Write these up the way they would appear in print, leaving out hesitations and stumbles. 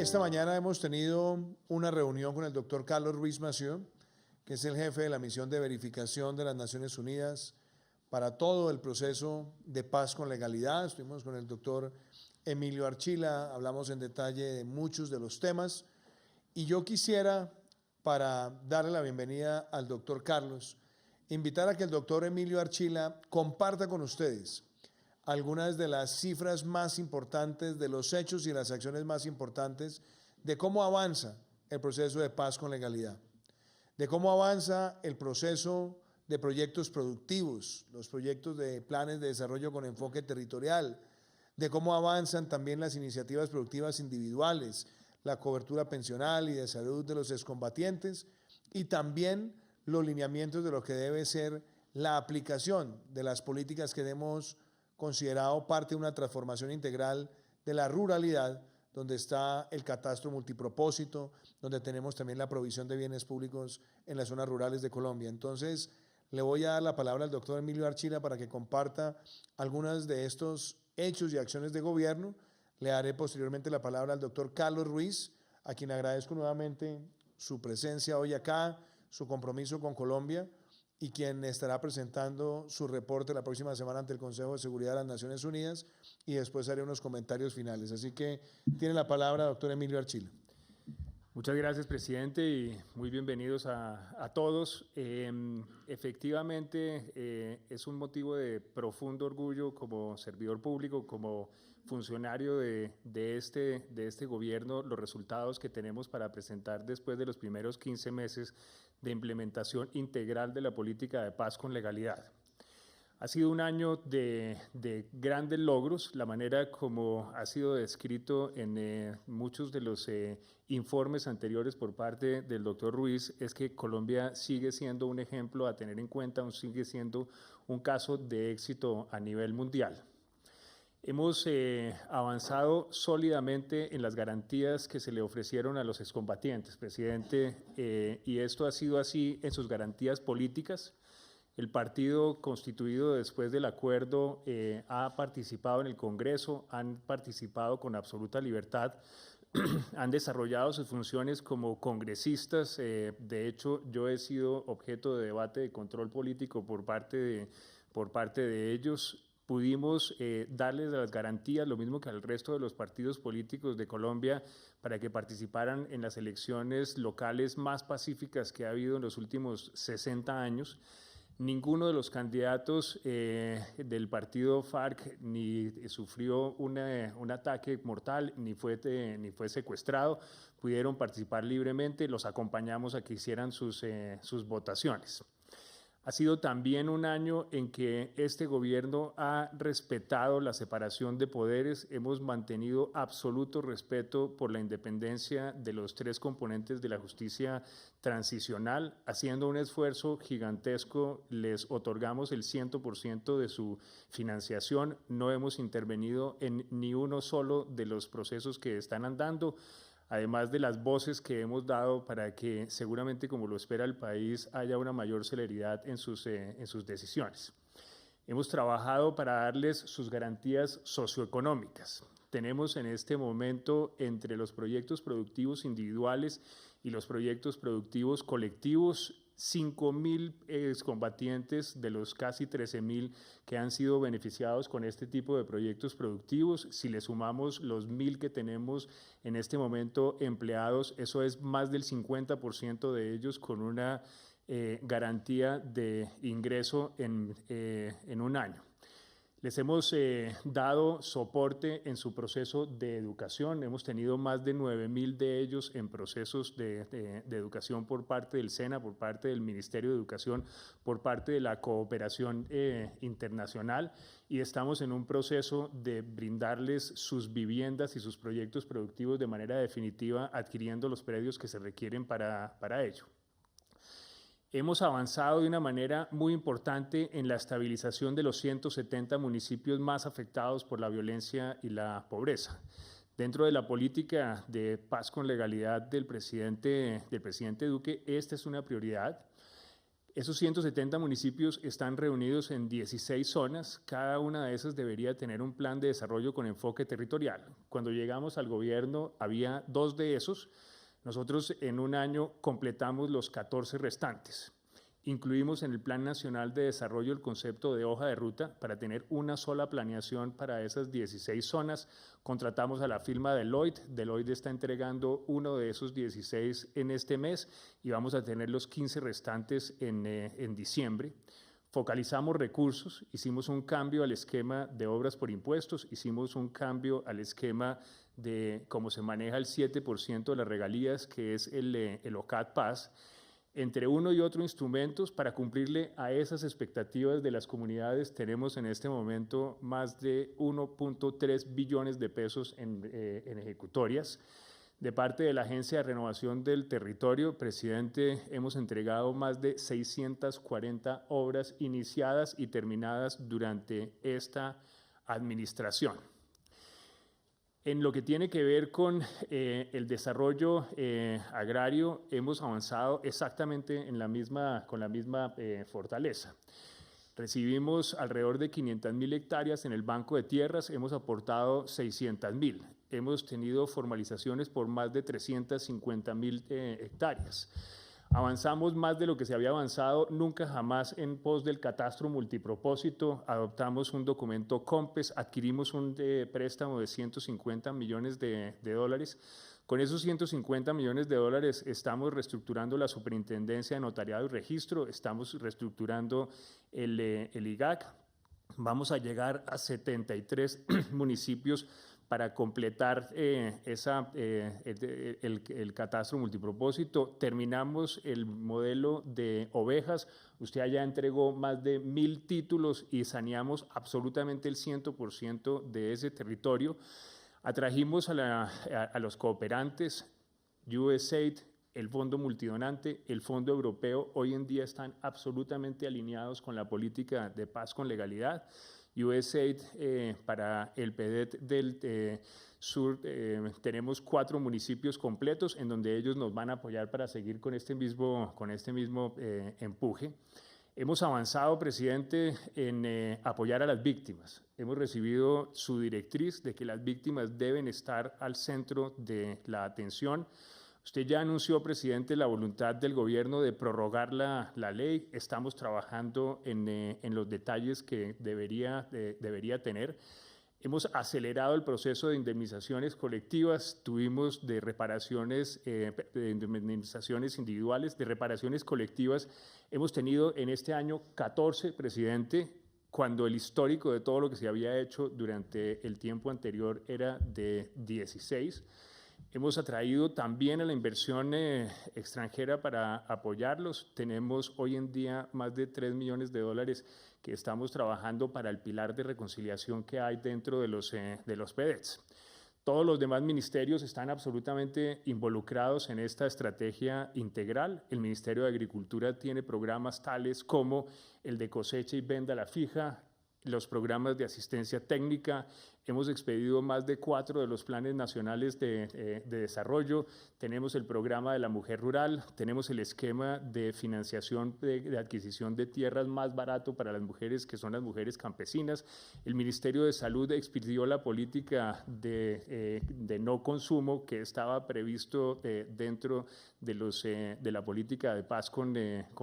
Esta mañana hemos tenido una reunión con el doctor Carlos Ruiz Massieu, que es el jefe de la misión de verificación de las Naciones Unidas para todo el proceso de paz con legalidad. Estuvimos con el doctor Emilio Archila, hablamos en detalle de muchos de los temas y yo quisiera, para darle la bienvenida al doctor Carlos, invitar a que el doctor Emilio Archila comparta con ustedes algunas de las cifras más importantes, de los hechos y las acciones más importantes de cómo avanza el proceso de paz con legalidad, de cómo avanza el proceso de proyectos productivos, los proyectos de planes de desarrollo con enfoque territorial, de cómo avanzan también las iniciativas productivas individuales, la cobertura pensional y de salud de los excombatientes y también los lineamientos de lo que debe ser la aplicación de las políticas que hemos considerado parte de una transformación integral de la ruralidad, donde está el catastro multipropósito, donde tenemos también la provisión de bienes públicos en las zonas rurales de Colombia. Entonces, le voy a dar la palabra al doctor Emilio Archila para que comparta algunas de estos hechos y acciones de gobierno. Le daré posteriormente la palabra al doctor Carlos Ruiz, a quien agradezco nuevamente su presencia hoy acá, su compromiso con Colombia, y quien estará presentando su reporte la próxima semana ante el Consejo de Seguridad de las Naciones Unidas, y después haré unos comentarios finales. Así que tiene la palabra doctor Emilio Archila. Muchas gracias, presidente, y muy bienvenidos a todos. Efectivamente, es un motivo de profundo orgullo como servidor público, como funcionario de este gobierno, los resultados que tenemos para presentar después de los primeros 15 meses de implementación integral de la política de paz con legalidad. Ha sido un año de grandes logros. La manera como ha sido descrito en muchos de los informes anteriores por parte del doctor Ruiz es que Colombia sigue siendo un ejemplo a tener en cuenta, sigue siendo un caso de éxito a nivel mundial. Hemos avanzado sólidamente en las garantías que se le ofrecieron a los excombatientes, presidente, y esto ha sido así en sus garantías políticas. El partido constituido después del acuerdo ha participado en el Congreso, han participado con absoluta libertad, han desarrollado sus funciones como congresistas. De hecho, yo he sido objeto de debate de control político por parte de ellos. Pudimos darles las garantías, lo mismo que al resto de los partidos políticos de Colombia, para que participaran en las elecciones locales más pacíficas que ha habido en los últimos 60 años. Ninguno de los candidatos del partido FARC ni sufrió un ataque mortal, ni fue secuestrado, pudieron participar libremente, los acompañamos a que hicieran sus votaciones. Ha sido también un año en que este gobierno ha respetado la separación de poderes. Hemos mantenido absoluto respeto por la independencia de los tres componentes de la justicia transicional. Haciendo un esfuerzo gigantesco, les otorgamos el 100% de su financiación. No hemos intervenido en ni uno solo de los procesos que están andando, además de las voces que hemos dado para que seguramente, como lo espera el país, haya una mayor celeridad en sus decisiones. Hemos trabajado para darles sus garantías socioeconómicas. Tenemos en este momento, entre los proyectos productivos individuales y los proyectos productivos colectivos, 5.000 excombatientes de los casi 13.000 que han sido beneficiados con este tipo de proyectos productivos. Si le sumamos los 1.000 que tenemos en este momento empleados, eso es más del 50% de ellos con una garantía de ingreso en un año. Les hemos dado soporte en su proceso de educación. Hemos tenido más de 9.000 de ellos en procesos de educación por parte del SENA, por parte del Ministerio de Educación, por parte de la cooperación internacional, y estamos en un proceso de brindarles sus viviendas y sus proyectos productivos de manera definitiva, adquiriendo los predios que se requieren para ello. Hemos avanzado de una manera muy importante en la estabilización de los 170 municipios más afectados por la violencia y la pobreza. Dentro de la política de paz con legalidad del presidente Duque, esta es una prioridad. Esos 170 municipios están reunidos en 16 zonas. Cada una de esas debería tener un plan de desarrollo con enfoque territorial. Cuando llegamos al gobierno había 2 de esos. Nosotros en un año completamos los 14 restantes. Incluimos en el Plan Nacional de Desarrollo el concepto de hoja de ruta para tener una sola planeación para esas 16 zonas. Contratamos a la firma Deloitte. Deloitte está entregando uno de esos 16 en este mes y vamos a tener los 15 restantes en diciembre. Focalizamos recursos, hicimos un cambio al esquema de obras por impuestos, hicimos un cambio al esquema de cómo se maneja el 7% de las regalías, que es el OCAD Paz. Entre uno y otro instrumentos para cumplirle a esas expectativas de las comunidades, tenemos en este momento más de 1.3 billones de pesos en ejecutorias. De parte de la Agencia de Renovación del Territorio, presidente, hemos entregado más de 640 obras iniciadas y terminadas durante esta administración. En lo que tiene que ver con el desarrollo agrario, hemos avanzado exactamente con la misma fortaleza. Recibimos alrededor de 500.000 hectáreas en el Banco de Tierras, hemos aportado 600.000. Hemos tenido formalizaciones por más de 350.000 hectáreas. Avanzamos más de lo que se había avanzado nunca jamás en pos del catastro multipropósito. Adoptamos un documento COMPES, adquirimos un préstamo de 150 millones de dólares. Con esos 150 millones de dólares estamos reestructurando la Superintendencia de Notariado y Registro, estamos reestructurando el IGAC. Vamos a llegar a 73 municipios para completar el catastro multipropósito. Terminamos el modelo de ovejas. Usted allá entregó más de 1.000 títulos y saneamos absolutamente el 100% de ese territorio. Atrajimos a los cooperantes, USAID, el Fondo Multidonante, el Fondo Europeo, hoy en día están absolutamente alineados con la política de paz con legalidad. USAID para el PEDET del sur tenemos 4 municipios completos en donde ellos nos van a apoyar para seguir con este mismo empuje. Hemos avanzado, presidente, en apoyar a las víctimas. Hemos recibido su directriz de que las víctimas deben estar al centro de la atención. Usted ya anunció, presidente, la voluntad del gobierno de prorrogar la ley. Estamos trabajando en los detalles que debería tener. Hemos acelerado el proceso de indemnizaciones colectivas. Tuvimos de indemnizaciones individuales, de reparaciones colectivas. Hemos tenido en este año 14, presidente, cuando el histórico de todo lo que se había hecho durante el tiempo anterior era de 16. Hemos atraído también a la inversión extranjera para apoyarlos. Tenemos hoy en día más de 3 millones de dólares que estamos trabajando para el pilar de reconciliación que hay dentro de los PEDETs. Todos los demás ministerios están absolutamente involucrados en esta estrategia integral. El Ministerio de Agricultura tiene programas tales como el de cosecha y venda a la fija, los programas de asistencia técnica. Hemos expedido más de 4 de los planes nacionales de desarrollo. Tenemos el programa de la mujer rural, tenemos el esquema de financiación de adquisición de tierras más barato para las mujeres, que son las mujeres campesinas. El Ministerio de Salud expidió la política de no consumo que estaba previsto dentro de la política de paz con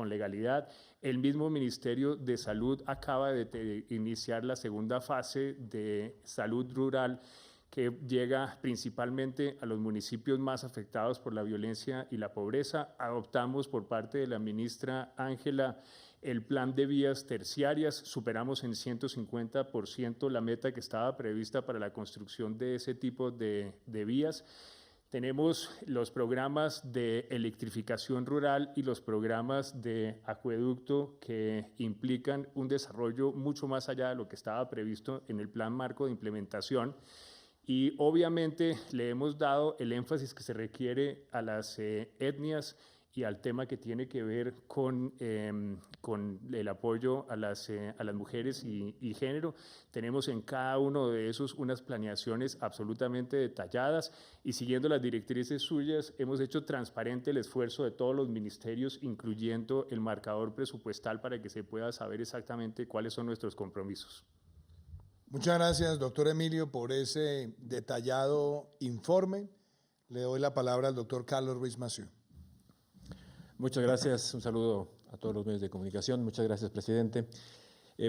legalidad. El mismo Ministerio de Salud acaba de iniciar la segunda fase de salud rural que llega principalmente a los municipios más afectados por la violencia y la pobreza. Adoptamos por parte de la ministra Ángela el plan de vías terciarias, superamos en 150% la meta que estaba prevista para la construcción de ese tipo de vías. Tenemos los programas de electrificación rural y los programas de acueducto que implican un desarrollo mucho más allá de lo que estaba previsto en el plan marco de implementación. Y obviamente le hemos dado el énfasis que se requiere a las etnias y al tema que tiene que ver con el apoyo a las mujeres y género. Tenemos en cada uno de esos unas planeaciones absolutamente detalladas y siguiendo las directrices suyas hemos hecho transparente el esfuerzo de todos los ministerios, incluyendo el marcador presupuestal para que se pueda saber exactamente cuáles son nuestros compromisos. Muchas gracias, doctor Emilio, por ese detallado informe. Le doy la palabra al doctor Carlos Ruiz Massieu. Muchas gracias. Un saludo a todos los medios de comunicación. Muchas gracias, presidente.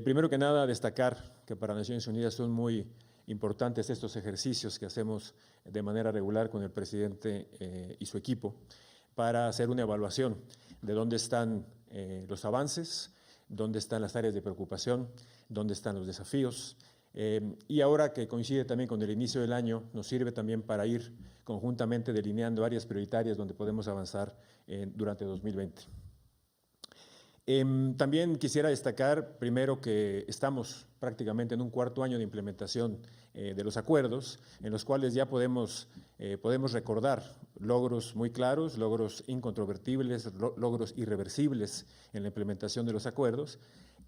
Primero que nada, destacar que para Naciones Unidas son muy importantes estos ejercicios que hacemos de manera regular con el presidente y su equipo para hacer una evaluación de dónde están los avances, dónde están las áreas de preocupación, dónde están los desafíos. Y ahora que coincide también con el inicio del año, nos sirve también para ir conjuntamente delineando áreas prioritarias donde podemos avanzar durante 2020. También quisiera destacar primero que estamos prácticamente en un cuarto año de implementación de los acuerdos, en los cuales ya podemos recordar logros muy claros, logros incontrovertibles, logros irreversibles en la implementación de los acuerdos,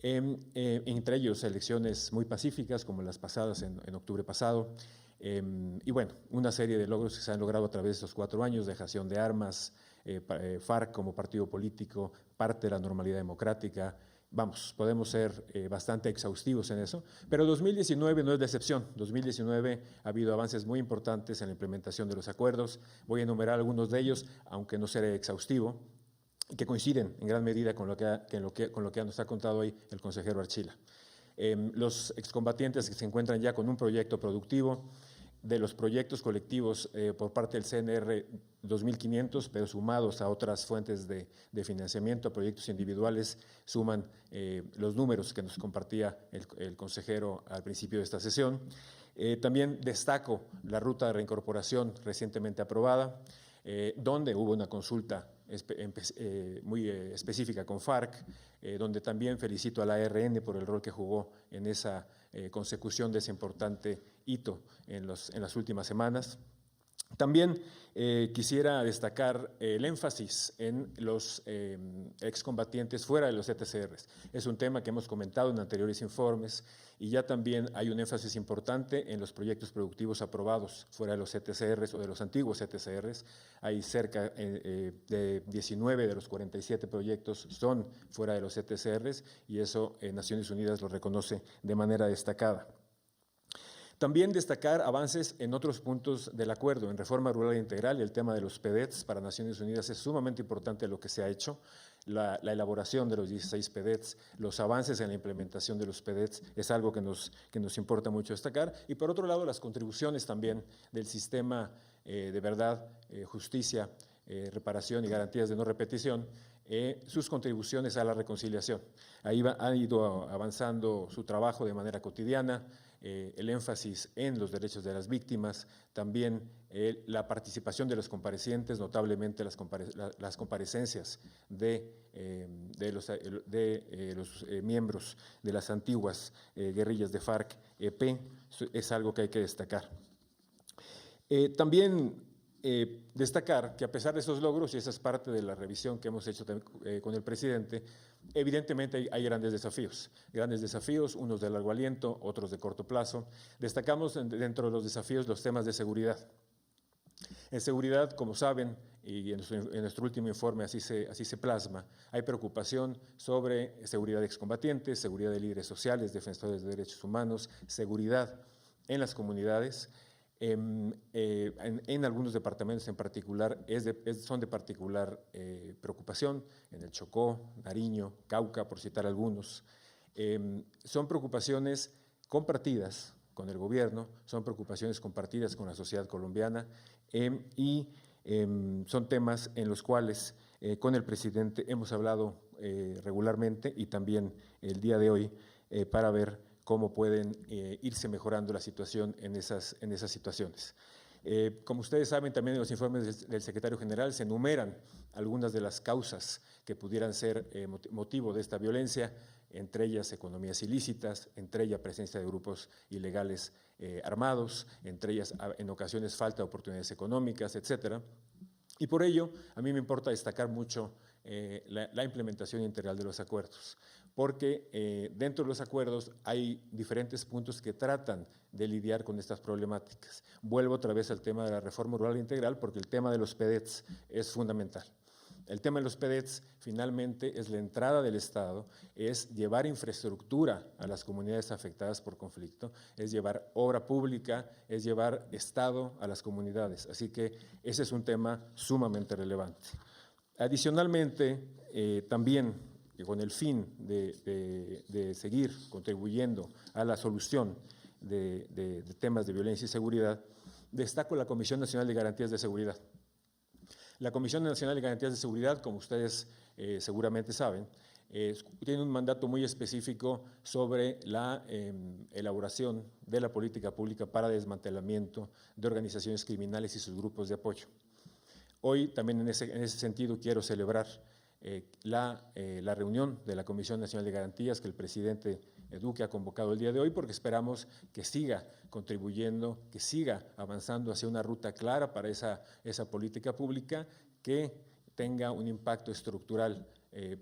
entre ellos elecciones muy pacíficas como las pasadas en octubre pasado, y bueno, una serie de logros que se han logrado a través de estos 4 años, dejación de armas, FARC como partido político, parte de la normalidad democrática. Vamos, podemos ser bastante exhaustivos en eso, pero 2019 no es la excepción. 2019 ha habido avances muy importantes en la implementación de los acuerdos. Voy a enumerar algunos de ellos, aunque no seré exhaustivo, que coinciden en gran medida con lo que nos ha contado hoy el consejero Archila. Los excombatientes que se encuentran ya con un proyecto productivo, de los proyectos colectivos por parte del CNR 2.500, pero sumados a otras fuentes de financiamiento, a proyectos individuales, suman los números que nos compartía el consejero al principio de esta sesión. También destaco la ruta de reincorporación recientemente aprobada, donde hubo una consulta muy específica con FARC, donde también felicito a la ARN por el rol que jugó en esa consecución de ese importante hito en las últimas semanas. También quisiera destacar el énfasis en los excombatientes fuera de los ETCRs. Es un tema que hemos comentado en anteriores informes y ya también hay un énfasis importante en los proyectos productivos aprobados fuera de los ETCRs o de los antiguos ETCRs. Hay cerca de 19 de los 47 proyectos son fuera de los ETCRs y eso Naciones Unidas lo reconoce de manera destacada. También destacar avances en otros puntos del acuerdo, en reforma rural integral y el tema de los PEDETs para Naciones Unidas es sumamente importante lo que se ha hecho, la elaboración de los 16 PEDETs, los avances en la implementación de los PEDETs es algo que nos importa mucho destacar y por otro lado las contribuciones también del sistema de verdad, justicia, reparación y garantías de no repetición, sus contribuciones a la reconciliación. Ahí han ido avanzando su trabajo de manera cotidiana, el énfasis en los derechos de las víctimas, también la participación de los comparecientes, notablemente las comparecencias de los miembros de las antiguas guerrillas de FARC-EP, es algo que hay que destacar. También destacar que a pesar de esos logros, y esa es parte de la revisión que hemos hecho con el presidente, evidentemente hay grandes desafíos, unos de largo aliento, otros de corto plazo. Destacamos dentro de los desafíos los temas de seguridad. En seguridad, como saben, y en nuestro último informe así se plasma, hay preocupación sobre seguridad de excombatientes, seguridad de líderes sociales, defensores de derechos humanos, seguridad en las comunidades. En algunos departamentos en particular son de particular preocupación, en el Chocó, Nariño, Cauca, por citar algunos. Son preocupaciones compartidas con el gobierno, son preocupaciones compartidas con la sociedad colombiana y son temas en los cuales con el presidente hemos hablado regularmente y también el día de hoy para ver cómo pueden irse mejorando la situación en esas situaciones. Como ustedes saben, también en los informes del secretario general se enumeran algunas de las causas que pudieran ser motivo de esta violencia, entre ellas economías ilícitas, entre ellas presencia de grupos ilegales armados, entre ellas en ocasiones falta de oportunidades económicas, etcétera. Y por ello, a mí me importa destacar mucho la implementación integral de los acuerdos, porque dentro de los acuerdos hay diferentes puntos que tratan de lidiar con estas problemáticas. Vuelvo otra vez al tema de la reforma rural integral, porque el tema de los PEDETs es fundamental. El tema de los PEDETs finalmente es la entrada del Estado, es llevar infraestructura a las comunidades afectadas por conflicto, es llevar obra pública, es llevar Estado a las comunidades. Así que ese es un tema sumamente relevante. Adicionalmente, también con el fin de seguir contribuyendo a la solución de temas de violencia y seguridad, destaco la Comisión Nacional de Garantías de Seguridad. La Comisión Nacional de Garantías de Seguridad, como ustedes seguramente saben, tiene un mandato muy específico sobre la elaboración de la política pública para desmantelamiento de organizaciones criminales y sus grupos de apoyo. Hoy también en ese sentido quiero celebrar la reunión de la Comisión Nacional de Garantías que el presidente Duque ha convocado el día de hoy, porque esperamos que siga contribuyendo, que siga avanzando hacia una ruta clara para esa política pública que tenga un impacto estructural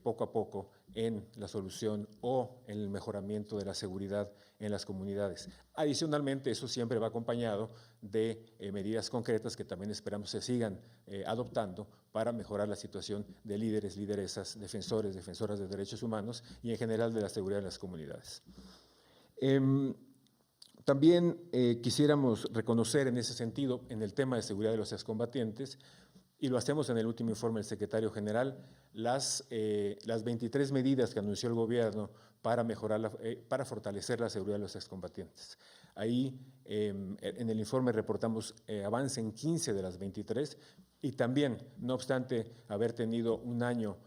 poco a poco en la solución o en el mejoramiento de la seguridad en las comunidades. Adicionalmente, eso siempre va acompañado de medidas concretas que también esperamos se sigan adoptando para mejorar la situación de líderes, lideresas, defensores, defensoras de derechos humanos y en general de la seguridad de las comunidades. También quisiéramos reconocer en ese sentido, en el tema de seguridad de los excombatientes, y lo hacemos en el último informe del secretario general, las 23 medidas que anunció el gobierno para mejorar, para fortalecer la seguridad de los excombatientes. Ahí en el informe reportamos avance en 15 de las 23 y también, no obstante haber tenido un año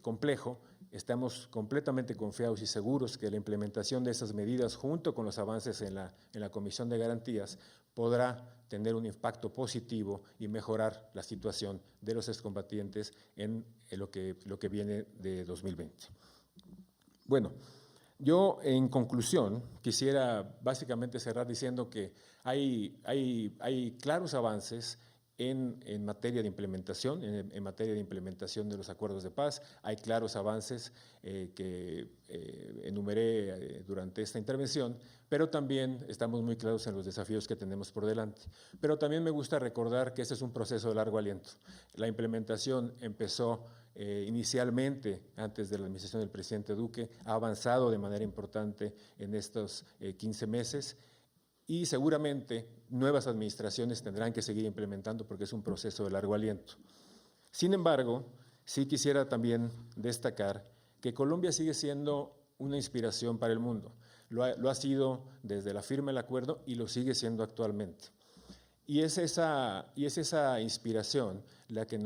complejo, estamos completamente confiados y seguros que la implementación de esas medidas junto con los avances en la Comisión de Garantías podrá tener un impacto positivo y mejorar la situación de los excombatientes en lo que viene de 2020. Bueno, yo en conclusión quisiera básicamente cerrar diciendo que hay claros avances en materia de implementación, en materia de implementación de los acuerdos de paz. Hay claros avances que enumeré durante esta intervención, pero también estamos muy claros en los desafíos que tenemos por delante. Pero también me gusta recordar que este es un proceso de largo aliento. La implementación empezó inicialmente, antes de la administración del presidente Duque, ha avanzado de manera importante en estos 15 meses, y seguramente nuevas administraciones tendrán que seguir implementando porque es un proceso de largo aliento. Sin embargo, sí quisiera también destacar que Colombia sigue siendo una inspiración para el mundo. Lo ha sido desde la firma del acuerdo y lo sigue siendo actualmente. Y es esa inspiración la que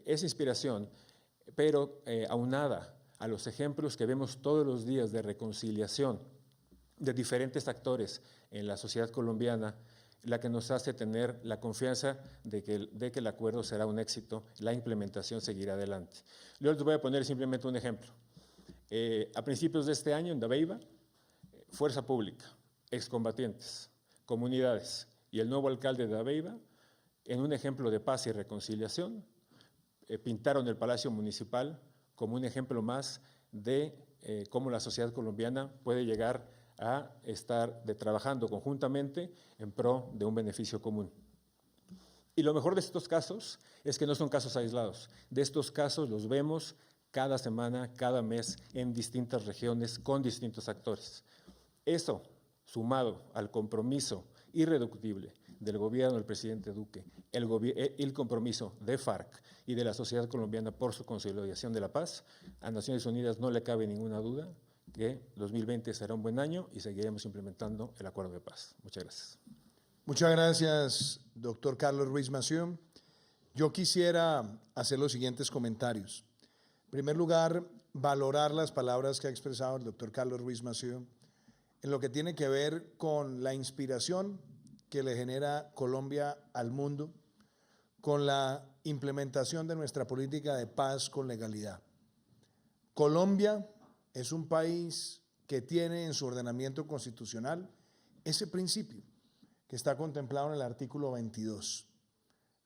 esa inspiración, pero aunada a los ejemplos que vemos todos los días de reconciliación de diferentes actores en la sociedad colombiana, la que nos hace tener la confianza de que el acuerdo será un éxito, la implementación seguirá adelante. Yo les voy a poner simplemente un ejemplo. A principios de este año en Dabeiba, Fuerza Pública, excombatientes, comunidades y el nuevo alcalde de Dabeiba, en un ejemplo de paz y reconciliación, pintaron el Palacio Municipal como un ejemplo más de cómo la sociedad colombiana puede llegar a estar trabajando conjuntamente en pro de un beneficio común. Y lo mejor de estos casos es que no son casos aislados. De estos casos los vemos cada semana, cada mes, en distintas regiones, con distintos actores. Eso, sumado al compromiso irreductible del gobierno del presidente Duque, el compromiso de FARC y de la sociedad colombiana por su consolidación de la paz, a Naciones Unidas no le cabe ninguna duda que 2020 será un buen año y seguiremos implementando el acuerdo de paz. Muchas gracias. Muchas gracias, doctor Carlos Ruiz Massieu. Yo quisiera hacer los siguientes comentarios. En primer lugar, valorar las palabras que ha expresado el doctor Carlos Ruiz Massieu en lo que tiene que ver con la inspiración que le genera Colombia al mundo, con la implementación de nuestra política de paz con legalidad. Colombia es un país que tiene en su ordenamiento constitucional ese principio que está contemplado en el artículo 22.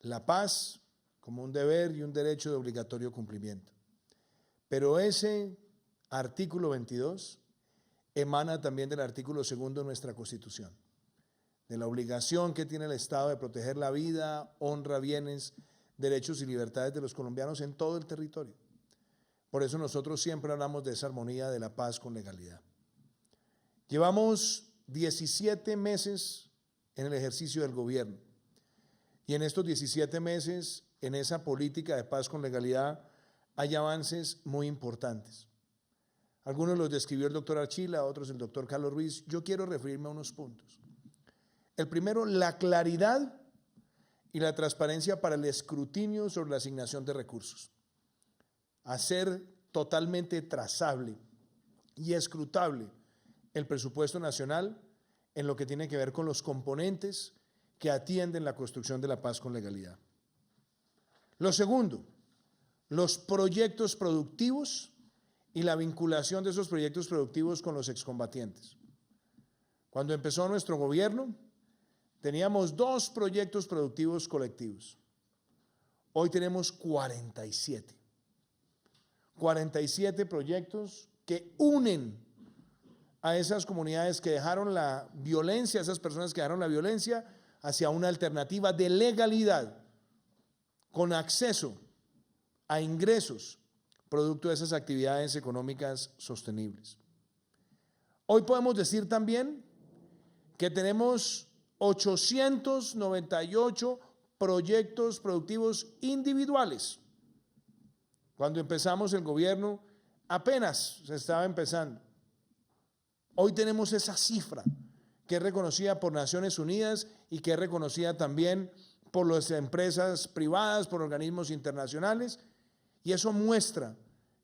La paz como un deber y un derecho de obligatorio cumplimiento. Pero ese artículo 22 emana también del artículo 2 de nuestra Constitución, de la obligación que tiene el Estado de proteger la vida, honra, bienes, derechos y libertades de los colombianos en todo el territorio. Por eso nosotros siempre hablamos de esa armonía de la paz con legalidad. Llevamos 17 meses en el ejercicio del gobierno y en estos 17 meses, en esa política de paz con legalidad, hay avances muy importantes. Algunos los describió el doctor Archila, otros el doctor Carlos Ruiz. Yo quiero referirme a unos puntos. El primero, la claridad y la transparencia para el escrutinio sobre la asignación de recursos. Hacer totalmente trazable y escrutable el presupuesto nacional en lo que tiene que ver con los componentes que atienden la construcción de la paz con legalidad. Lo segundo, los proyectos productivos y la vinculación de esos proyectos productivos con los excombatientes. Cuando empezó nuestro gobierno, teníamos 2 proyectos productivos colectivos. Hoy tenemos 47. 47 proyectos que unen a esas comunidades que dejaron la violencia, esas personas que dejaron la violencia, hacia una alternativa de legalidad, con acceso a ingresos, producto de esas actividades económicas sostenibles. Hoy podemos decir también que tenemos 898 proyectos productivos individuales. Cuando empezamos el gobierno, apenas se estaba empezando. Hoy tenemos esa cifra que es reconocida por Naciones Unidas y que es reconocida también por las empresas privadas, por organismos internacionales, y eso muestra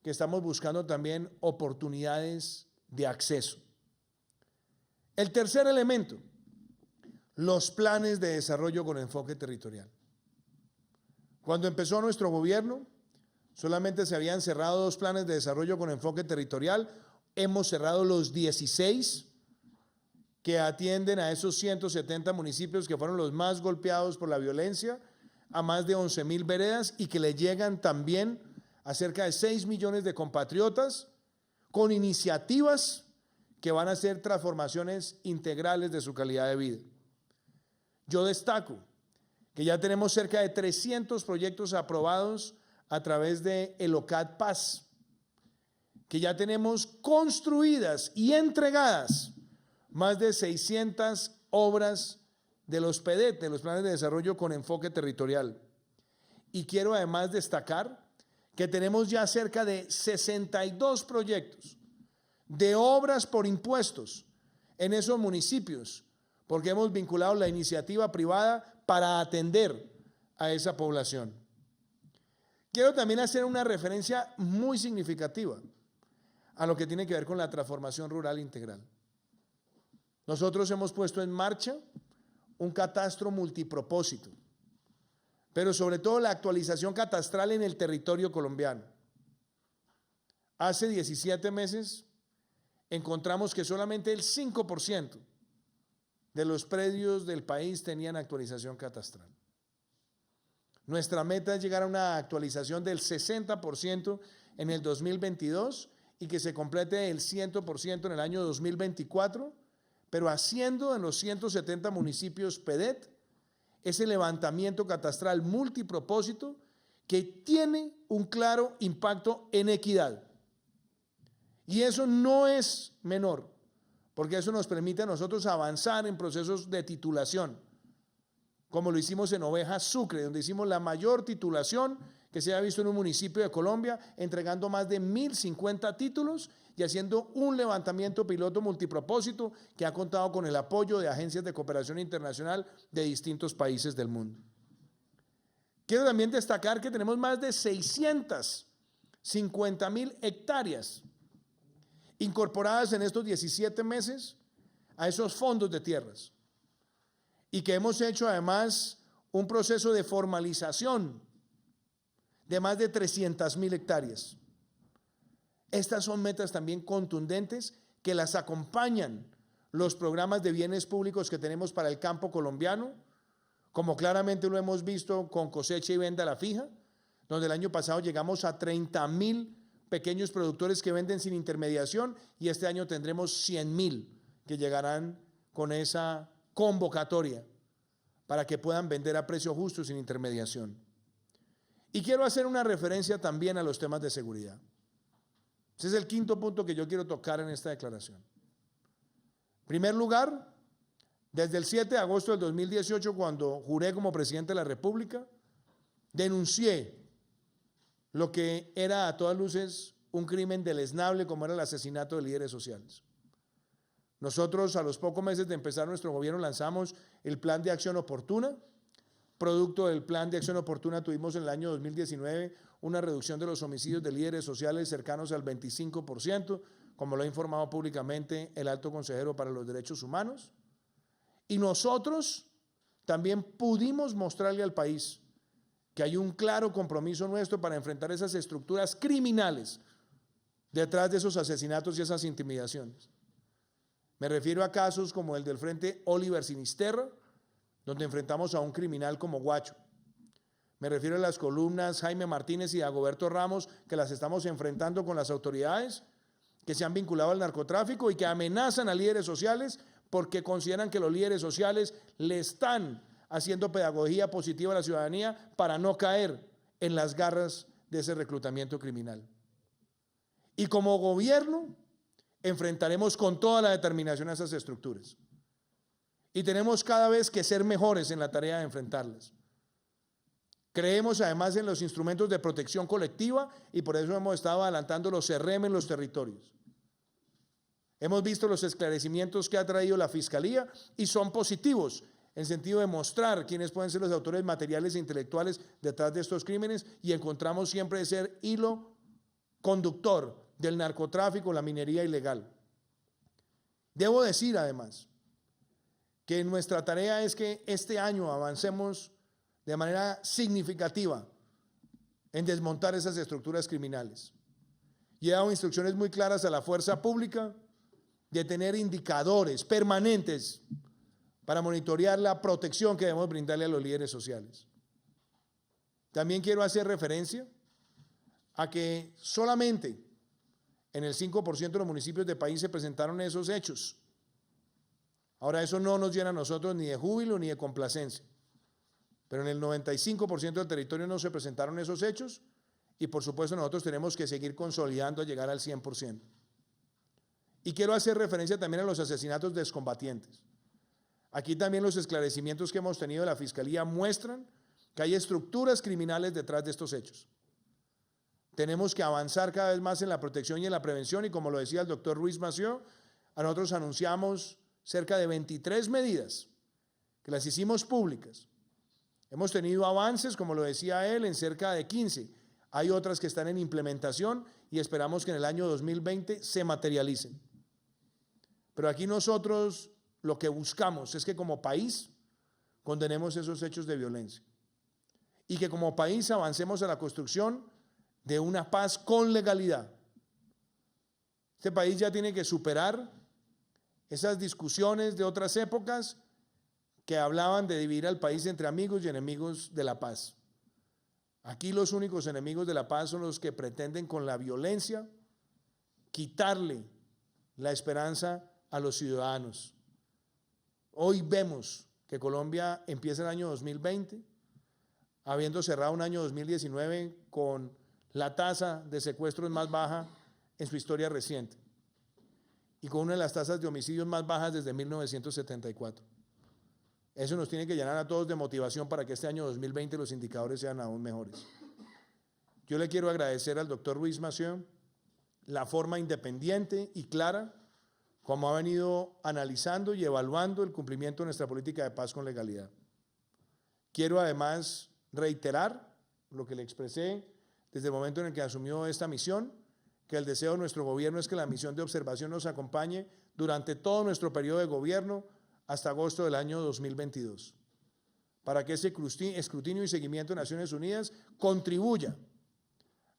que estamos buscando también oportunidades de acceso. El tercer elemento, los planes de desarrollo con enfoque territorial. Cuando empezó nuestro gobierno, solamente se habían cerrado 2 planes de desarrollo con enfoque territorial. Hemos cerrado los 16 que atienden a esos 170 municipios que fueron los más golpeados por la violencia, a más de 11,000 veredas y que le llegan también a cerca de 6 millones de compatriotas con iniciativas que van a hacer transformaciones integrales de su calidad de vida. Yo destaco que ya tenemos cerca de 300 proyectos aprobados a través de el OCAD Paz, que ya tenemos construidas y entregadas más de 600 obras de los PEDET, de los planes de desarrollo con enfoque territorial. Y quiero además destacar que tenemos ya cerca de 62 proyectos de obras por impuestos en esos municipios, porque hemos vinculado la iniciativa privada para atender a esa población. Quiero también hacer una referencia muy significativa a lo que tiene que ver con la transformación rural integral. Nosotros hemos puesto en marcha un catastro multipropósito, pero sobre todo la actualización catastral en el territorio colombiano. Hace 17 meses encontramos que solamente el 5% de los predios del país tenían actualización catastral. Nuestra meta es llegar a una actualización del 60% en el 2022 y que se complete el 100% en el año 2024, pero haciendo en los 170 municipios PEDET ese levantamiento catastral multipropósito que tiene un claro impacto en equidad. Y eso no es menor, porque eso nos permite a nosotros avanzar en procesos de titulación, como lo hicimos en Oveja Sucre, donde hicimos la mayor titulación que se ha visto en un municipio de Colombia, entregando más de 1.050 títulos y haciendo un levantamiento piloto multipropósito que ha contado con el apoyo de agencias de cooperación internacional de distintos países del mundo. Quiero también destacar que tenemos más de 650,000 hectáreas incorporadas en estos 17 meses a esos fondos de tierras y que hemos hecho además un proceso de formalización de más de 300,000 hectáreas. Estas son metas también contundentes que las acompañan los programas de bienes públicos que tenemos para el campo colombiano, como claramente lo hemos visto con cosecha y venta a la fija, donde el año pasado llegamos a 30.000 pequeños productores que venden sin intermediación y este año tendremos 100.000 que llegarán con esa convocatoria para que puedan vender a precio justo sin intermediación. Y quiero hacer una referencia también a los temas de seguridad. Ese es el quinto punto que yo quiero tocar en esta declaración. En primer lugar, desde el 7 de agosto del 2018, cuando juré como presidente de la República, denuncié lo que era a todas luces un crimen deleznable como era el asesinato de líderes sociales. Nosotros a los pocos meses de empezar nuestro gobierno lanzamos el Plan de Acción Oportuna. Producto del Plan de Acción Oportuna tuvimos en el año 2019 una reducción de los homicidios de líderes sociales cercanos al 25%, como lo ha informado públicamente el Alto Consejero para los Derechos Humanos. Y nosotros también pudimos mostrarle al país que hay un claro compromiso nuestro para enfrentar esas estructuras criminales detrás de esos asesinatos y esas intimidaciones. Me refiero a casos como el del Frente Oliver Sinisterra, donde enfrentamos a un criminal como Guacho. Me refiero a las columnas Jaime Martínez y Dagoberto Ramos, que las estamos enfrentando con las autoridades que se han vinculado al narcotráfico y que amenazan a líderes sociales porque consideran que los líderes sociales le están haciendo pedagogía positiva a la ciudadanía para no caer en las garras de ese reclutamiento criminal. Y como gobierno enfrentaremos con toda la determinación a esas estructuras. Y tenemos cada vez que ser mejores en la tarea de enfrentarlas. Creemos además en los instrumentos de protección colectiva y por eso hemos estado adelantando los CRM en los territorios. Hemos visto los esclarecimientos que ha traído la Fiscalía y son positivos en sentido de mostrar quiénes pueden ser los autores materiales e intelectuales detrás de estos crímenes y encontramos siempre ser hilo conductor del narcotráfico, la minería ilegal. Debo decir además que nuestra tarea es que este año avancemos de manera significativa en desmontar esas estructuras criminales. Y he dado instrucciones muy claras a la fuerza pública de tener indicadores permanentes para monitorear la protección que debemos brindarle a los líderes sociales. También quiero hacer referencia a que solamente en el 5% de los municipios del país se presentaron esos hechos. Ahora, eso no nos llena a nosotros ni de júbilo ni de complacencia, pero en el 95% del territorio no se presentaron esos hechos y por supuesto nosotros tenemos que seguir consolidando a llegar al 100%. Y quiero hacer referencia también a los asesinatos de excombatientes. Aquí también los esclarecimientos que hemos tenido de la Fiscalía muestran que hay estructuras criminales detrás de estos hechos. Tenemos que avanzar cada vez más en la protección y en la prevención y como lo decía el doctor Ruiz Massieu, a nosotros anunciamos cerca de 23 medidas que las hicimos públicas. Hemos tenido avances, como lo decía él, en cerca de 15. Hay otras que están en implementación y esperamos que en el año 2020 se materialicen. Pero aquí nosotros lo que buscamos es que como país condenemos esos hechos de violencia y que como país avancemos a la construcción de una paz con legalidad. Este país ya tiene que superar esas discusiones de otras épocas que hablaban de dividir al país entre amigos y enemigos de la paz. Aquí los únicos enemigos de la paz son los que pretenden con la violencia quitarle la esperanza a los ciudadanos. Hoy vemos que Colombia empieza el año 2020, habiendo cerrado un año 2019 con la tasa de secuestros más baja en su historia reciente y con una de las tasas de homicidios más bajas desde 1974. Eso nos tiene que llenar a todos de motivación para que este año 2020 los indicadores sean aún mejores. Yo le quiero agradecer al doctor Ruiz Massieu la forma independiente y clara como ha venido analizando y evaluando el cumplimiento de nuestra política de paz con legalidad. Quiero además reiterar lo que le expresé desde el momento en el que asumió esta misión, que el deseo de nuestro gobierno es que la misión de observación nos acompañe durante todo nuestro periodo de gobierno hasta agosto del año 2022, para que ese escrutinio y seguimiento de Naciones Unidas contribuya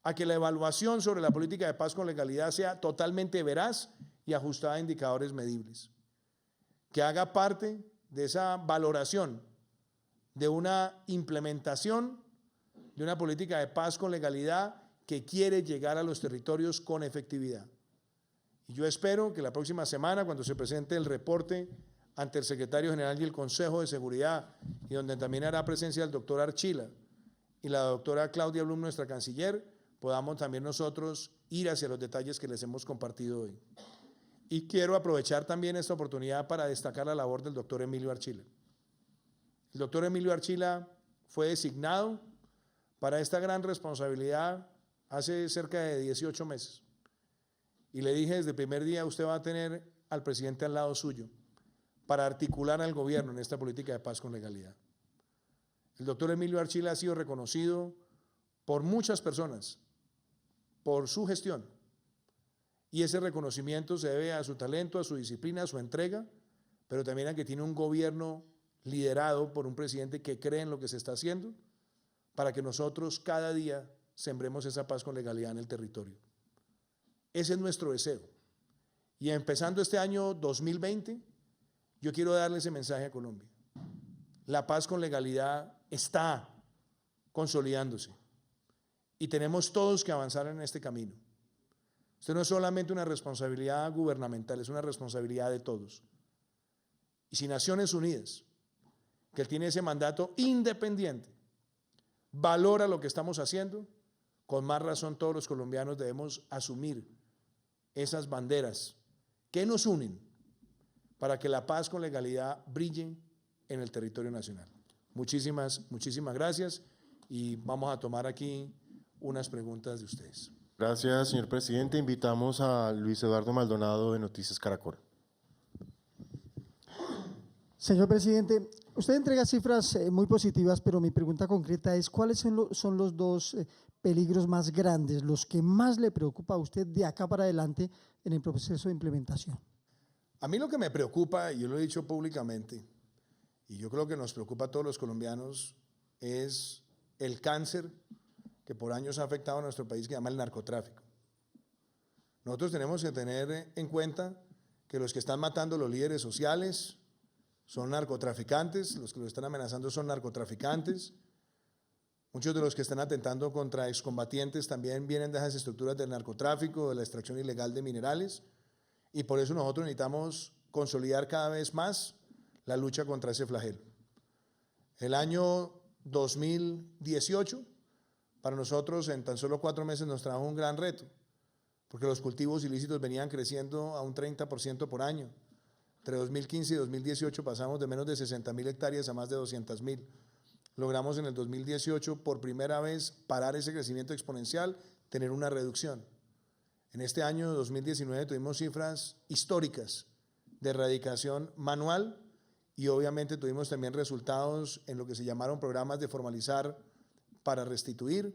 a que la evaluación sobre la política de paz con legalidad sea totalmente veraz y ajustada a indicadores medibles, que haga parte de esa valoración de una implementación de una política de paz con legalidad que quiere llegar a los territorios con efectividad. Y yo espero que la próxima semana, cuando se presente el reporte ante el secretario general y el Consejo de Seguridad, y donde también hará presencia el doctor Archila y la doctora Claudia Blum, nuestra canciller, podamos también nosotros ir hacia los detalles que les hemos compartido hoy. Y quiero aprovechar también esta oportunidad para destacar la labor del doctor Emilio Archila. El doctor Emilio Archila fue designado para esta gran responsabilidad hace cerca de 18 meses. Y le dije desde el primer día, usted va a tener al presidente al lado suyo para articular al gobierno en esta política de paz con legalidad. El doctor Emilio Archila ha sido reconocido por muchas personas por su gestión, y ese reconocimiento se debe a su talento, a su disciplina, a su entrega, pero también a que tiene un gobierno liderado por un presidente que cree en lo que se está haciendo para que nosotros cada día sembremos esa paz con legalidad en el territorio. Ese es nuestro deseo. Y empezando este año 2020, yo quiero darle ese mensaje a Colombia. La paz con legalidad está consolidándose y tenemos todos que avanzar en este camino. Esto no es solamente una responsabilidad gubernamental, es una responsabilidad de todos. Y si Naciones Unidas, que tiene ese mandato independiente, valora lo que estamos haciendo, con más razón todos los colombianos debemos asumir esas banderas que nos unen para que la paz con legalidad brille en el territorio nacional. Muchísimas gracias y vamos a tomar aquí unas preguntas de ustedes. Gracias, señor presidente. Invitamos a Luis Eduardo Maldonado de Noticias Caracol. Señor presidente, usted entrega cifras muy positivas, pero mi pregunta concreta es ¿cuáles son los dos peligros más grandes, los que más le preocupa a usted de acá para adelante en el proceso de implementación? A mí lo que me preocupa, y yo lo he dicho públicamente, y yo creo que nos preocupa a todos los colombianos, es el cáncer que por años ha afectado a nuestro país, que se llama el narcotráfico. Nosotros tenemos que tener en cuenta que los que están matando a los líderes sociales son narcotraficantes, los que los están amenazando son narcotraficantes, muchos de los que están atentando contra excombatientes también vienen de esas estructuras del narcotráfico, de la extracción ilegal de minerales, y por eso nosotros necesitamos consolidar cada vez más la lucha contra ese flagelo. El año 2018, para nosotros en tan solo 4 meses nos trajo un gran reto, porque los cultivos ilícitos venían creciendo a un 30% por año. Entre 2015 y 2018 pasamos de menos de 60.000 hectáreas a más de 200.000. Logramos en el 2018 por primera vez parar ese crecimiento exponencial, tener una reducción. En este año 2019 tuvimos cifras históricas de erradicación manual y obviamente tuvimos también resultados en lo que se llamaron programas de formalizar para restituir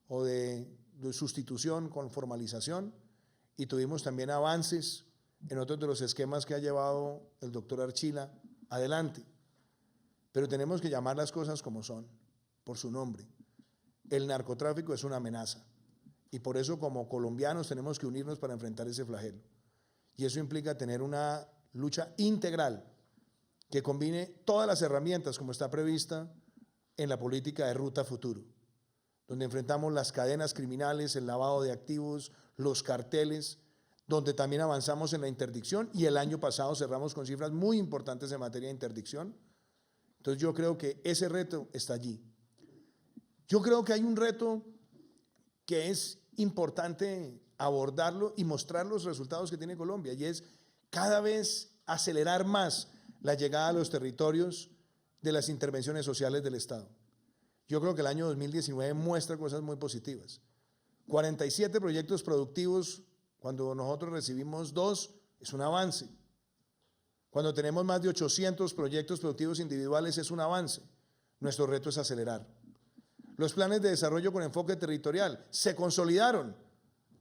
o de sustitución con formalización, y tuvimos también avances en otros de los esquemas que ha llevado el doctor Archila adelante. Pero tenemos que llamar las cosas como son, por su nombre. El narcotráfico es una amenaza y por eso como colombianos tenemos que unirnos para enfrentar ese flagelo. Y eso implica tener una lucha integral que combine todas las herramientas como está prevista en la política de Ruta Futuro, donde enfrentamos las cadenas criminales, el lavado de activos, los carteles, donde también avanzamos en la interdicción y el año pasado cerramos con cifras muy importantes en materia de interdicción. Entonces yo creo que ese reto está allí. Yo creo que hay un reto que es importante abordarlo y mostrar los resultados que tiene Colombia, y es cada vez acelerar más la llegada a los territorios de las intervenciones sociales del Estado. Yo creo que el año 2019 muestra cosas muy positivas. 47 proyectos productivos, cuando nosotros recibimos 2, es un avance. Cuando tenemos más de 800 proyectos productivos individuales, es un avance. Nuestro reto es acelerar. Los planes de desarrollo con enfoque territorial se consolidaron.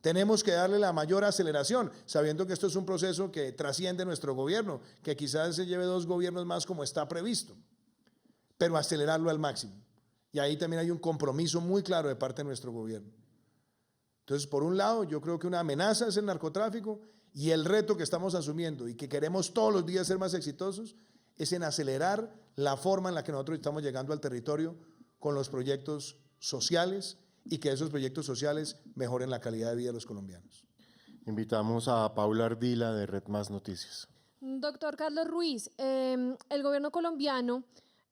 Tenemos que darle la mayor aceleración, sabiendo que esto es un proceso que trasciende nuestro gobierno, que quizás se lleve 2 gobiernos más como está previsto, pero acelerarlo al máximo. Y ahí también hay un compromiso muy claro de parte de nuestro gobierno. Entonces, por un lado, yo creo que una amenaza es el narcotráfico y el reto que estamos asumiendo y que queremos todos los días ser más exitosos es en acelerar la forma en la que nosotros estamos llegando al territorio con los proyectos sociales y que esos proyectos sociales mejoren la calidad de vida de los colombianos. Invitamos a Paula Ardila de Red Más Noticias. Doctor Carlos Ruiz, el gobierno colombiano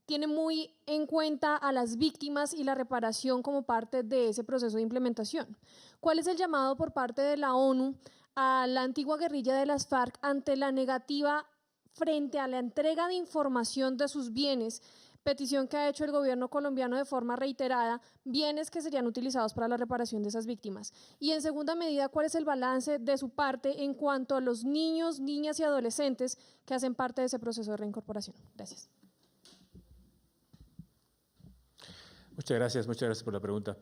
tiene muy en cuenta a las víctimas y la reparación como parte de ese proceso de implementación. ¿Cuál es el llamado por parte de la ONU a la antigua guerrilla de las FARC ante la negativa frente a la entrega de información de sus bienes, petición que ha hecho el gobierno colombiano de forma reiterada, bienes que serían utilizados para la reparación de esas víctimas? Y en segunda medida, ¿cuál es el balance de su parte en cuanto a los niños, niñas y adolescentes que hacen parte de ese proceso de reincorporación? Gracias. Muchas gracias por la pregunta.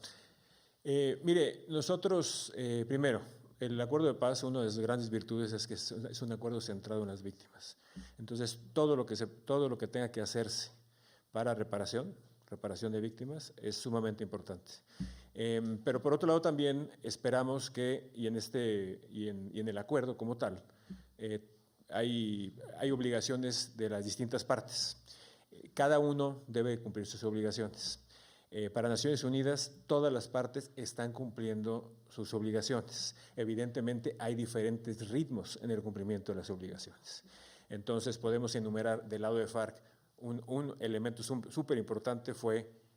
Mire, nosotros, primero, el acuerdo de paz, una de sus grandes virtudes es que es un acuerdo centrado en las víctimas. Entonces, todo lo que tenga que hacerse para reparación de víctimas es sumamente importante. Pero por otro lado también esperamos que, y en el acuerdo como tal, hay obligaciones de las distintas partes. Cada uno debe cumplir sus obligaciones. Para Naciones Unidas, todas las partes están cumpliendo sus obligaciones. Evidentemente, hay diferentes ritmos en el cumplimiento de las obligaciones. Entonces, podemos enumerar del lado de FARC un elemento súper importante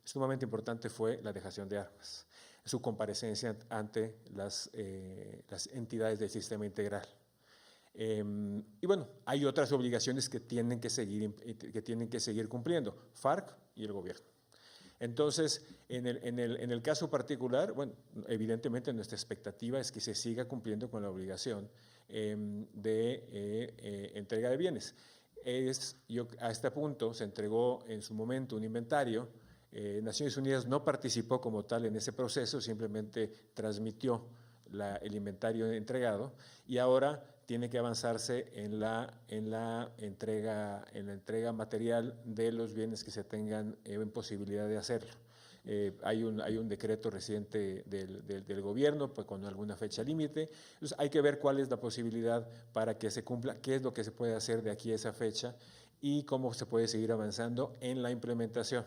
sumamente importante fue la dejación de armas, su comparecencia ante las entidades del sistema integral. Y bueno, hay otras obligaciones que tienen que seguir cumpliendo, FARC y el gobierno. Entonces, en el caso particular, bueno, evidentemente nuestra expectativa es que se siga cumpliendo con la obligación de entrega de bienes. A este punto se entregó en su momento un inventario. Naciones Unidas no participó como tal en ese proceso, simplemente transmitió el inventario entregado y ahora tiene que avanzarse en la entrega material de los bienes que se tengan en posibilidad de hacerlo. Hay un decreto reciente del gobierno pues, con alguna fecha límite. Entonces hay que ver cuál es la posibilidad para que se cumpla, qué es lo que se puede hacer de aquí a esa fecha y cómo se puede seguir avanzando en la implementación.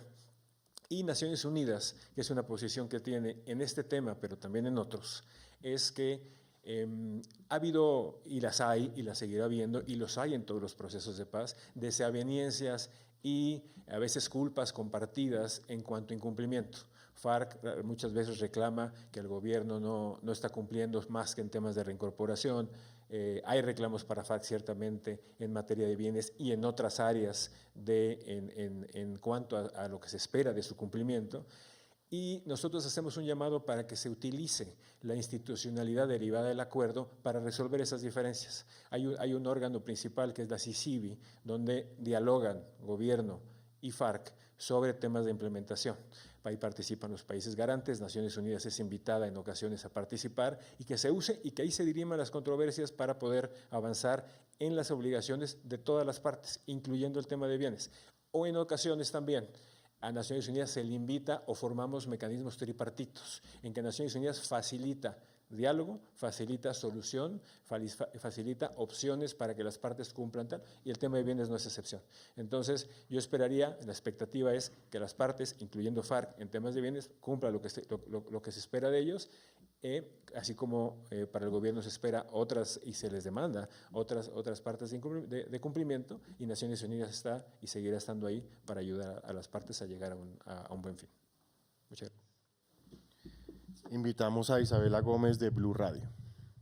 Y Naciones Unidas, que es una posición que tiene en este tema, pero también en otros, es que ha habido, y las hay, y las seguirá habiendo, y los hay en todos los procesos de paz, desavenencias y a veces culpas compartidas en cuanto a incumplimiento. FARC muchas veces reclama que el gobierno no está cumpliendo más que en temas de reincorporación. Hay reclamos para FARC ciertamente en materia de bienes y en otras áreas en cuanto a lo que se espera de su cumplimiento. Y nosotros hacemos un llamado para que se utilice la institucionalidad derivada del acuerdo para resolver esas diferencias. Hay un órgano principal que es la CICIBI, donde dialogan gobierno y FARC sobre temas de implementación. Ahí participan los países garantes, Naciones Unidas es invitada en ocasiones a participar y que se use y que ahí se diriman las controversias para poder avanzar en las obligaciones de todas las partes, incluyendo el tema de bienes. O en ocasiones también a Naciones Unidas se le invita o formamos mecanismos tripartitos en que Naciones Unidas facilita diálogo, facilita solución, facilita opciones para que las partes cumplan tal, y el tema de bienes no es excepción. Entonces, yo esperaría, la expectativa es que las partes, incluyendo FARC, en temas de bienes, cumplan lo que se espera de ellos, así como para el gobierno se espera otras y se les demanda otras partes de cumplimiento, y Naciones Unidas está y seguirá estando ahí para ayudar a las partes a llegar a un buen fin. Muchas gracias. Invitamos a Isabela Gómez de Blue Radio.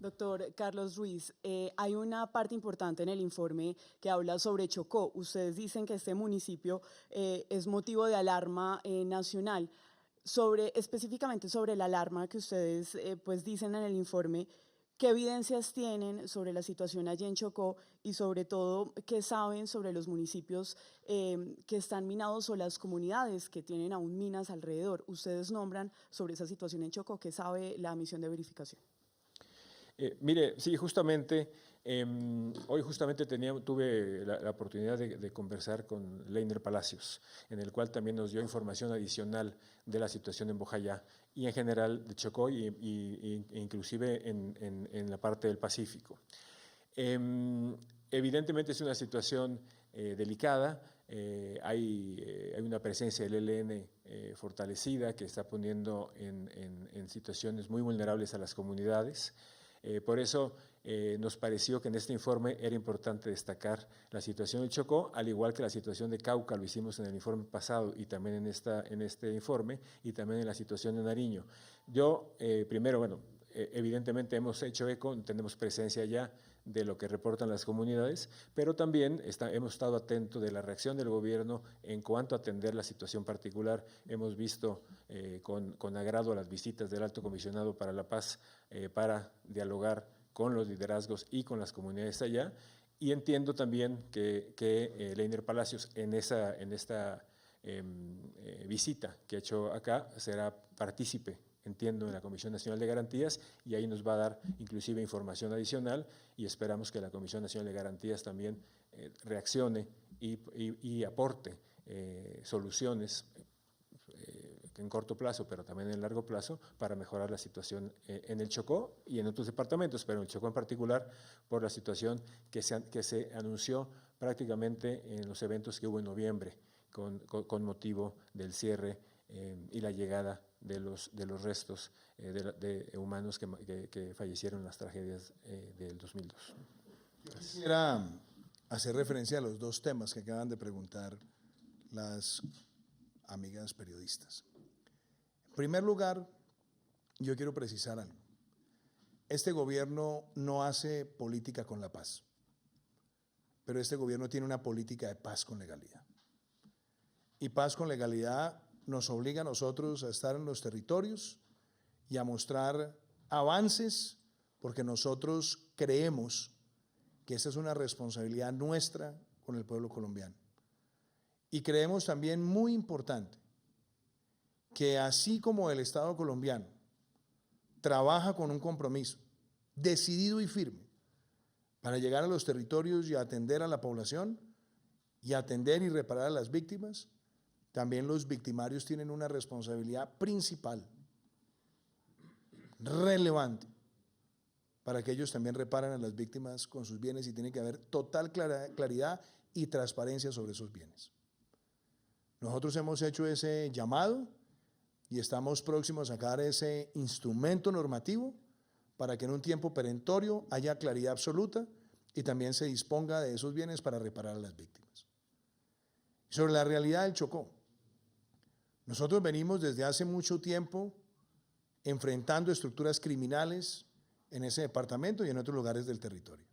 Doctor Carlos Ruiz, hay una parte importante en el informe que habla sobre Chocó. Ustedes dicen que este municipio es motivo de alarma nacional. Específicamente sobre la alarma que ustedes pues dicen en el informe, ¿qué evidencias tienen sobre la situación allí en Chocó y sobre todo qué saben sobre los municipios que están minados o las comunidades que tienen aún minas alrededor? Ustedes nombran sobre esa situación en Chocó, ¿qué sabe la misión de verificación? Mire, sí, justamente, hoy justamente tuve la oportunidad de conversar con Leiner Palacios, en el cual también nos dio información adicional de la situación en Bojayá y en general de Chocó e inclusive en la parte del Pacífico. Evidentemente es una situación delicada. Hay una presencia del ELN fortalecida que está poniendo en situaciones muy vulnerables a las comunidades. Por eso nos pareció que en este informe era importante destacar la situación del Chocó, al igual que la situación de Cauca, lo hicimos en el informe pasado y también en este informe, y también en la situación de Nariño. Yo, primero, bueno, evidentemente hemos hecho eco, tenemos presencia ya de lo que reportan las comunidades, pero también hemos estado atentos de la reacción del gobierno en cuanto a atender la situación particular. Hemos visto con agrado las visitas del Alto Comisionado para la Paz para dialogar con los liderazgos y con las comunidades allá, y entiendo también que Leiner Palacios en esta visita que ha hecho acá será partícipe, entiendo, en la Comisión Nacional de Garantías, y ahí nos va a dar inclusive información adicional, y esperamos que la Comisión Nacional de Garantías también reaccione y aporte soluciones en corto plazo, pero también en largo plazo, para mejorar la situación en el Chocó y en otros departamentos, pero en el Chocó en particular por la situación que se anunció prácticamente en los eventos que hubo en noviembre con motivo del cierre y la llegada de los restos de humanos que fallecieron en las tragedias del 2002. Quisiera hacer referencia a los dos temas que acaban de preguntar las amigas periodistas. En primer lugar, yo quiero precisar algo. Este gobierno no hace política con la paz, pero este gobierno tiene una política de paz con legalidad. Y paz con legalidad nos obliga a nosotros a estar en los territorios y a mostrar avances, porque nosotros creemos que esa es una responsabilidad nuestra con el pueblo colombiano. Y creemos también, muy importante, que así como el Estado colombiano trabaja con un compromiso decidido y firme para llegar a los territorios y atender a la población y atender y reparar a las víctimas, también los victimarios tienen una responsabilidad principal, relevante, para que ellos también reparen a las víctimas con sus bienes, y tiene que haber total claridad y transparencia sobre esos bienes. Nosotros hemos hecho ese llamado y estamos próximos a sacar ese instrumento normativo para que en un tiempo perentorio haya claridad absoluta y también se disponga de esos bienes para reparar a las víctimas. Sobre la realidad del Chocó, nosotros venimos desde hace mucho tiempo enfrentando estructuras criminales en ese departamento y en otros lugares del territorio.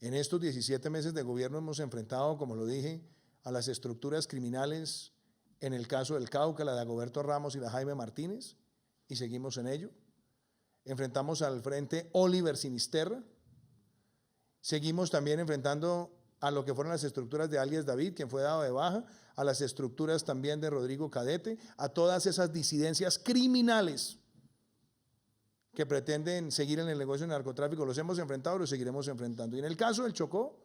En estos 17 meses de gobierno hemos enfrentado, como lo dije, a las estructuras criminales en el caso del Cauca, la de Dagoberto Ramos y la Jaime Martínez, y seguimos en ello. Enfrentamos al frente Oliver Sinisterra. Seguimos también enfrentando a lo que fueron las estructuras de alias David, quien fue dado de baja, a las estructuras también de Rodrigo Cadete, a todas esas disidencias criminales que pretenden seguir en el negocio del narcotráfico. Los hemos enfrentado y los seguiremos enfrentando. Y en el caso del Chocó,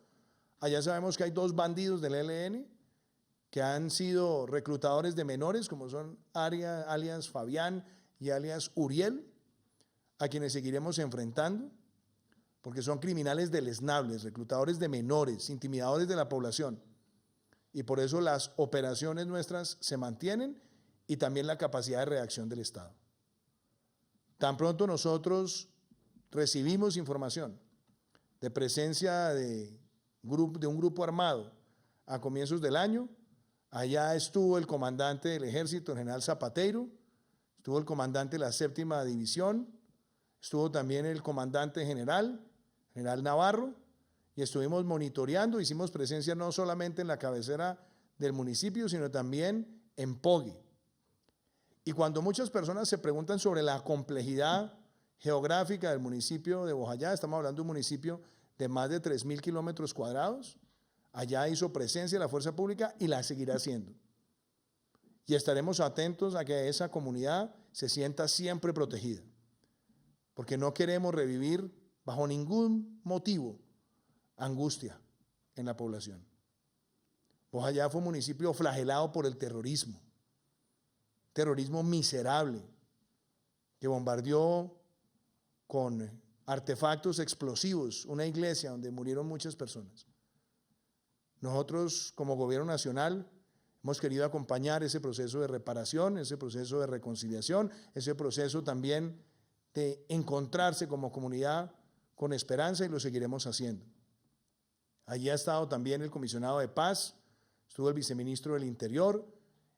allá sabemos que hay dos bandidos del ELN que han sido reclutadores de menores, como son alias Fabián y alias Uriel, a quienes seguiremos enfrentando, porque son criminales deleznables, reclutadores de menores, intimidadores de la población. Y por eso las operaciones nuestras se mantienen y también la capacidad de reacción del Estado. Tan pronto nosotros recibimos información de presencia de un grupo armado a comienzos del año, allá estuvo el comandante del Ejército, el general Zapateiro, estuvo el comandante de la 7ª División, estuvo también el comandante general Navarro, y estuvimos monitoreando, hicimos presencia no solamente en la cabecera del municipio, sino también en Pogui. Y cuando muchas personas se preguntan sobre la complejidad geográfica del municipio de Bojayá, estamos hablando de un municipio de más de 3.000 kilómetros cuadrados, allá hizo presencia la fuerza pública y la seguirá haciendo. Y estaremos atentos a que esa comunidad se sienta siempre protegida, porque no queremos revivir bajo ningún motivo angustia en la población. Bojayá fue un municipio flagelado por el terrorismo miserable, que bombardeó con artefactos explosivos una iglesia donde murieron muchas personas. Nosotros, como gobierno nacional, hemos querido acompañar ese proceso de reparación, ese proceso de reconciliación, ese proceso también de encontrarse como comunidad con esperanza, y lo seguiremos haciendo. Allí ha estado también el comisionado de paz, estuvo el viceministro del Interior,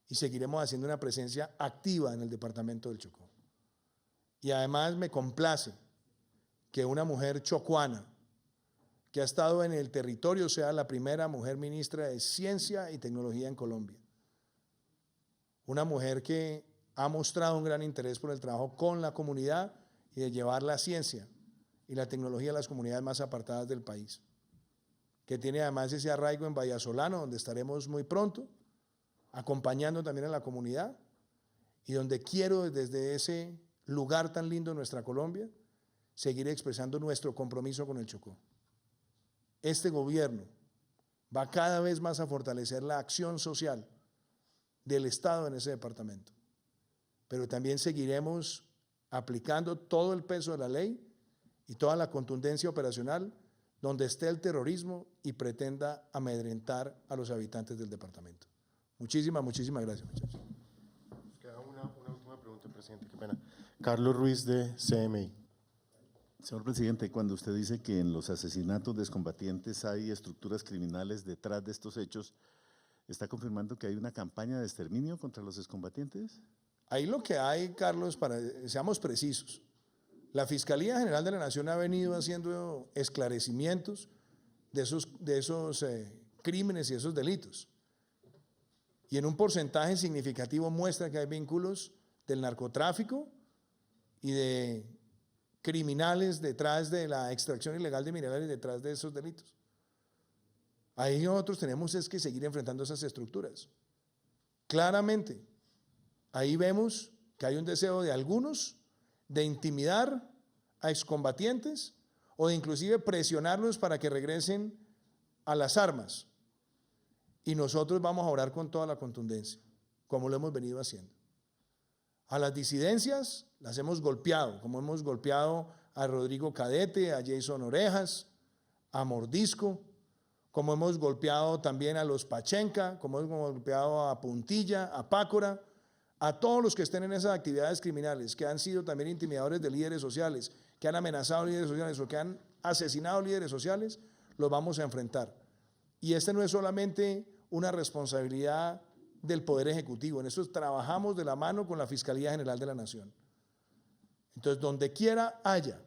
y seguiremos haciendo una presencia activa en el departamento del Chocó. Y además me complace que una mujer chocuana que ha estado en el territorio sea la primera mujer ministra de Ciencia y Tecnología en Colombia. Una mujer que ha mostrado un gran interés por el trabajo con la comunidad y de llevar la ciencia y la tecnología a las comunidades más apartadas del país, que tiene además ese arraigo en Vallasolano, donde estaremos muy pronto, acompañando también a la comunidad, y donde quiero desde ese lugar tan lindo en nuestra Colombia seguir expresando nuestro compromiso con el Chocó. Este gobierno va cada vez más a fortalecer la acción social del Estado en ese departamento, pero también seguiremos aplicando todo el peso de la ley y toda la contundencia operacional donde esté el terrorismo y pretenda amedrentar a los habitantes del departamento. Muchísimas gracias, muchachos. Nos queda una última pregunta, presidente, qué pena. Carlos Ruiz, de CMI. Señor presidente, cuando usted dice que en los asesinatos de excombatientes hay estructuras criminales detrás de estos hechos, ¿está confirmando que hay una campaña de exterminio contra los excombatientes? Ahí lo que hay, Carlos, seamos precisos, la Fiscalía General de la Nación ha venido haciendo esclarecimientos de esos crímenes y esos delitos. Y en un porcentaje significativo muestra que hay vínculos del narcotráfico y de criminales detrás de la extracción ilegal de minerales, detrás de esos delitos. Ahí nosotros tenemos que seguir enfrentando esas estructuras. Claramente, ahí vemos que hay un deseo de algunos de intimidar a excombatientes o de inclusive presionarlos para que regresen a las armas. Y nosotros vamos a orar con toda la contundencia, como lo hemos venido haciendo. A las disidencias las hemos golpeado, como hemos golpeado a Rodrigo Cadete, a Jason Orejas, a Mordisco, como hemos golpeado también a los Pachenca, como hemos golpeado a Puntilla, a Pácora, a todos los que estén en esas actividades criminales, que han sido también intimidadores de líderes sociales, que han amenazado líderes sociales o que han asesinado líderes sociales, los vamos a enfrentar. Y este no es solamente una responsabilidad del Poder Ejecutivo, en eso trabajamos de la mano con la Fiscalía General de la Nación. Entonces, donde quiera haya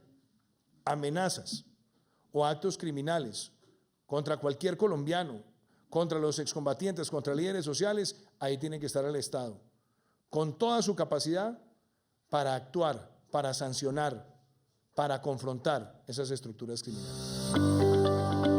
amenazas o actos criminales contra cualquier colombiano, contra los excombatientes, contra líderes sociales, ahí tiene que estar el Estado, con toda su capacidad para actuar, para sancionar, para confrontar esas estructuras criminales.